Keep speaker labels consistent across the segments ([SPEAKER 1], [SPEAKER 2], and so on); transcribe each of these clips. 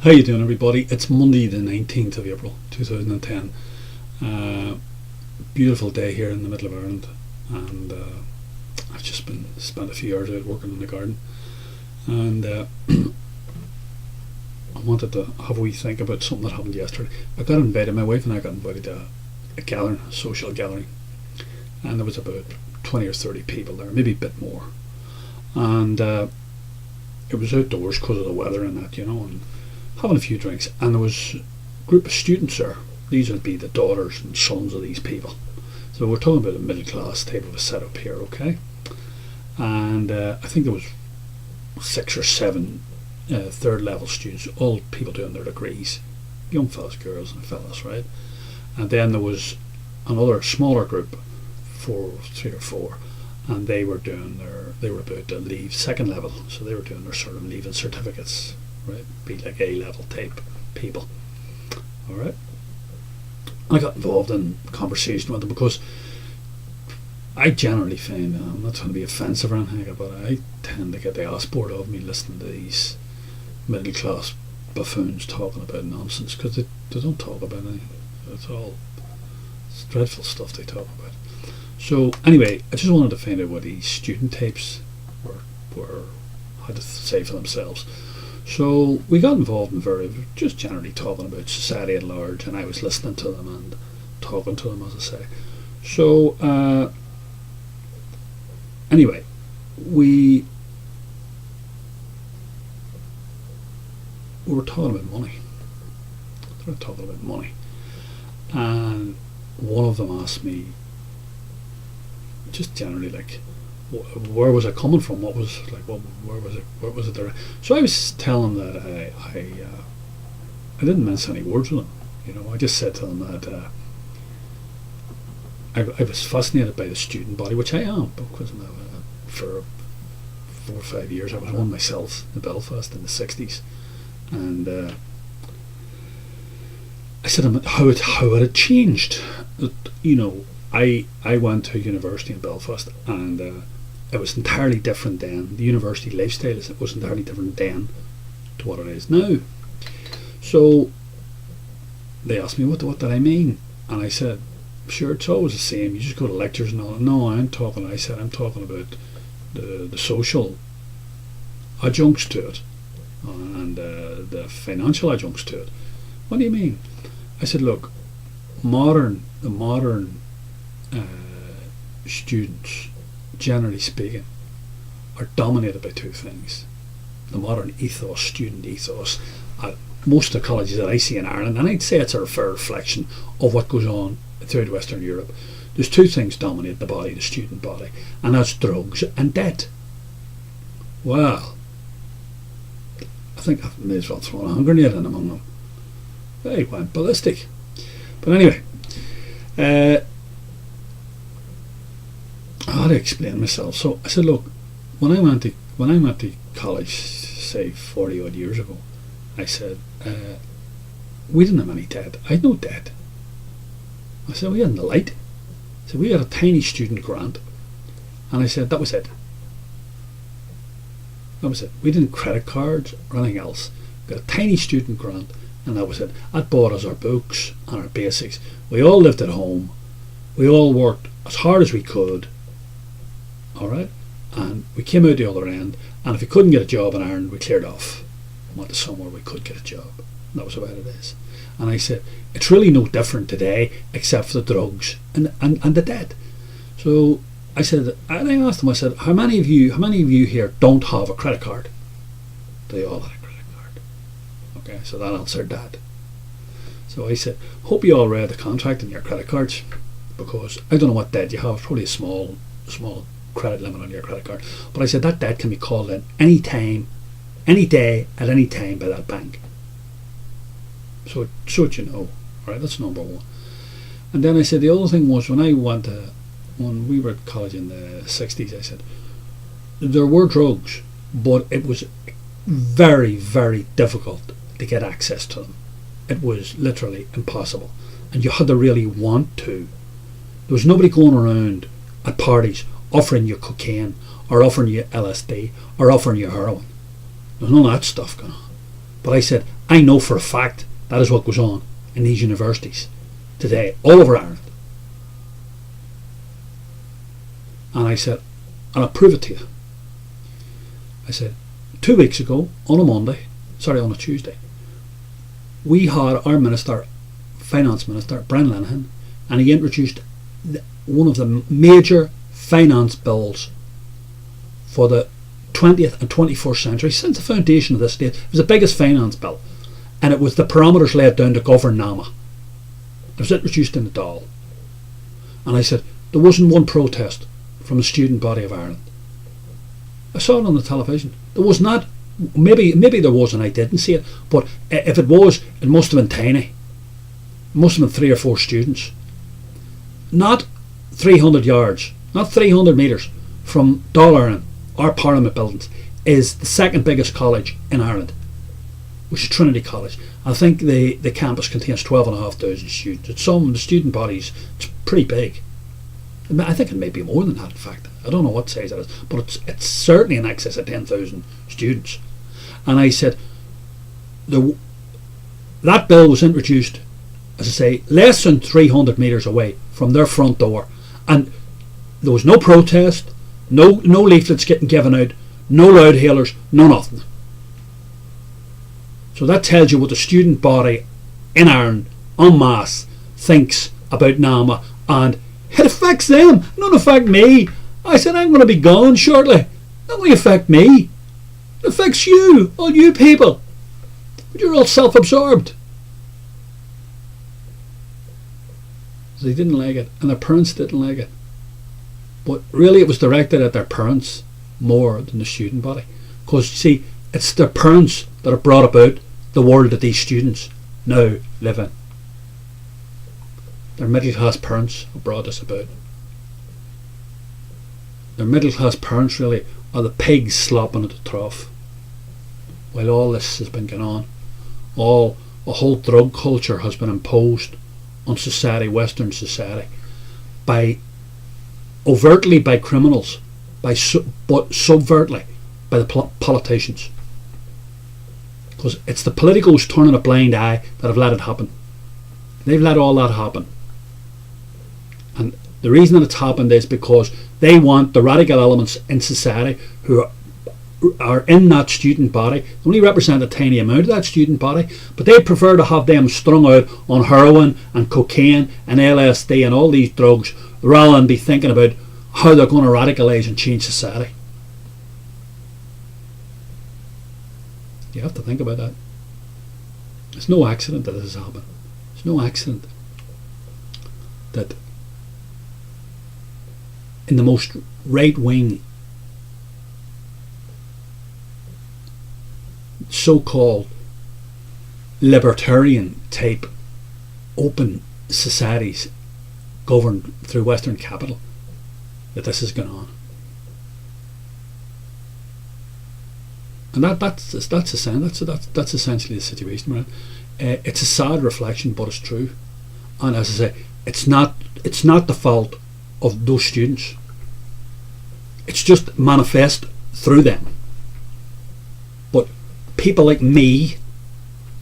[SPEAKER 1] How you doing, everybody? It's Monday the 19th of April 2010. Beautiful day here in the middle of Ireland, and I've just spent a few hours out working in the garden, and I wanted to have a wee think about something that happened yesterday. My wife and I got invited to a gathering, a social gathering, and there was about 20 or 30 people there, maybe a bit more, and it was outdoors because of the weather and that, and having a few drinks, and there was a group of students there. These would be the daughters and sons of these people. So we're talking about a middle class type of a setup here, okay? And I think there was 6 or 7 third level students, all people doing their degrees, young fellas, girls and fellas, right? And then there was another smaller group, 3 or 4, and they were about to leave second level, so they were doing their sort of leaving certificates, right? Be like A level type people. All right. I got involved in conversation with them because I generally find, I'm not trying to be offensive or anything, but I tend to get the ass bored of me listening to these middle class buffoons talking about nonsense, because they don't talk about anything. It's dreadful stuff they talk about. So anyway, I just wanted to find out what these student types had to say for themselves. So we got involved in just generally talking about society at large, and I was listening to them and talking to them, as I say. So anyway, we were talking about money. They were talking about money, and one of them asked me, just generally, like, where was it coming from? What was like? Where was it there? So I was telling them that I didn't mince any words with them. I just said to them that I was fascinated by the student body, which I am, because for 4 or 5 years I was one myself in Belfast in the '60s, and I said how it had changed. I went to university in Belfast, and it was entirely different then. The university lifestyle was entirely different then to what it is now. So they asked me what did I mean, and I said, sure, it's always the same. You just go to lectures and all. No, I'm talking about the social adjuncts to it, and the financial adjuncts to it. What do you mean? I said, look, the modern students, generally speaking, are dominated by 2 things. The modern ethos, student ethos, at most of the colleges that I see in Ireland, and I'd say it's a fair reflection of what goes on throughout Western Europe. There's 2 things dominate the student body, and that's drugs and debt. Well, I think I may as well throw a hand grenade in among them. They went ballistic. But anyway, I had to explain myself. So I said, look, when I went to college, say 40 odd years ago, I said, we didn't have any debt. I had no debt. I said, we had the light. I said, we had a tiny student grant, and I said, that was it. That was it. We didn't credit cards or anything else. We got a tiny student grant, and that was it. That bought us our books and our basics. We all lived at home. We all worked as hard as we could. All right, and we came out the other end, and if we couldn't get a job in Ireland, we cleared off and went to somewhere we could get a job. And that was about it is. And I said, it's really no different today, except for the drugs and the debt. So I said, and I asked them, I said, how many of you here don't have a credit card? They all had a credit card. Okay, so that answered that. So I said, hope you all read the contract in your credit cards, because I don't know what debt you have. Probably a small credit limit on your credit card, but I said that debt can be called in any time, any day, at any time by that bank. So right? That's number one. And then I said the other thing was, when we were at college in the '60s, I said there were drugs, but it was very, very difficult to get access to them. It was literally impossible, and you had to really want to. There was nobody going around at parties offering you cocaine or offering you LSD or offering you heroin. There's none of that stuff going on. But I said, I know for a fact that is what goes on in these universities today, all over Ireland. And I said, and I'll prove it to you. I said, 2 weeks ago, on a Tuesday, we had our minister, finance minister, Brian Lenihan, and he introduced one of the major finance bills for the 20th and 21st century since the foundation of this state. It was the biggest finance bill, and it was the parameters laid down to govern NAMA. It was introduced in the Dáil. And I said, there wasn't one protest from the student body of Ireland. I saw it on the television. There was not. Maybe there was and I didn't see it, but if it was, it must have been tiny. It must have been 3 or 4 students. Not 300 yards, not 300 metres from Dáil Éireann, our Parliament buildings, is the second biggest college in Ireland, which is Trinity College. I think the campus contains 12,500 students. It's some of the student bodies, it's pretty big. I think it may be more than that, in fact. I don't know what size it is, but it's certainly in excess of 10,000 students. And I said, that bill was introduced, as I say, less than 300 metres away from their front door, and there was no protest, no leaflets getting given out, no loud hailers, no nothing. So that tells you what the student body in Ireland en masse thinks about NAMA, and it affects them. It don't affect me. I said, I'm going to be gone shortly. That won't affect me. It affects you, all you people. But you're all self-absorbed. So they didn't like it, and their parents didn't like it. But really it was directed at their parents more than the student body. Because, you see, it's their parents that have brought about the world that these students now live in. Their middle class parents have brought this about. Their middle class parents really are the pigs slopping at the trough. While all this has been going on, a whole drug culture has been imposed on society, Western society, overtly by criminals, but subvertly by the politicians. Because it's the politicals turning a blind eye that have let it happen. They've let all that happen. And the reason that it's happened is because they want the radical elements in society who are in that student body, only represent a tiny amount of that student body, but they prefer to have them strung out on heroin and cocaine and LSD and all these drugs rather than be thinking about how they're going to radicalise and change society. You have to think about that. It's no accident that this has happened. It's no accident that in the most right-wing so-called libertarian type open societies governed through Western capital that this has gone on. And that's essentially the situation, right? It's a sad reflection, but it's true. And as I say, it's not the fault of those students. It's just manifest through them. But people like me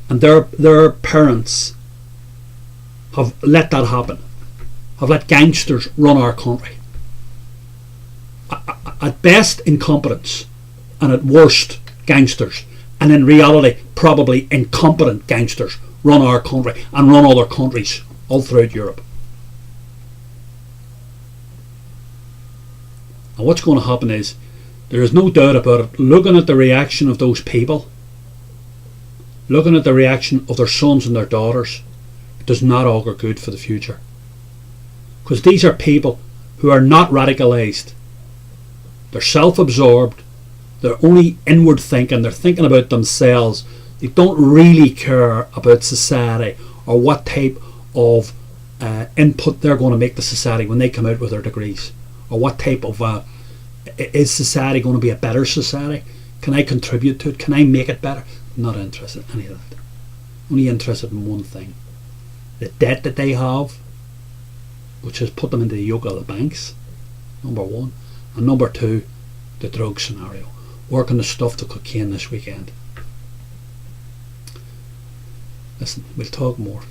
[SPEAKER 1] and their parents have let that happen. Have let gangsters run our country. At best, incompetence, and at worst, gangsters, and in reality probably incompetent gangsters run our country and run other countries all throughout Europe. And what's going to happen is, there is no doubt about it, looking at the reaction of those people, looking at the reaction of their sons and their daughters, it does not augur good for the future. Because these are people who are not radicalised. They're self-absorbed. They're only inward thinking. They're thinking about themselves. They don't really care about society or what type of input they're going to make to society when they come out with their degrees, or what type of is society going to be a better society? Can I contribute to it? Can I make it better? I'm not interested in any of that. Only interested in one thing: the debt that they have, which has put them into the yoke of the banks, number one, and number two, the drug scenario. Working the stuff to cocaine this weekend. Listen, we'll talk more.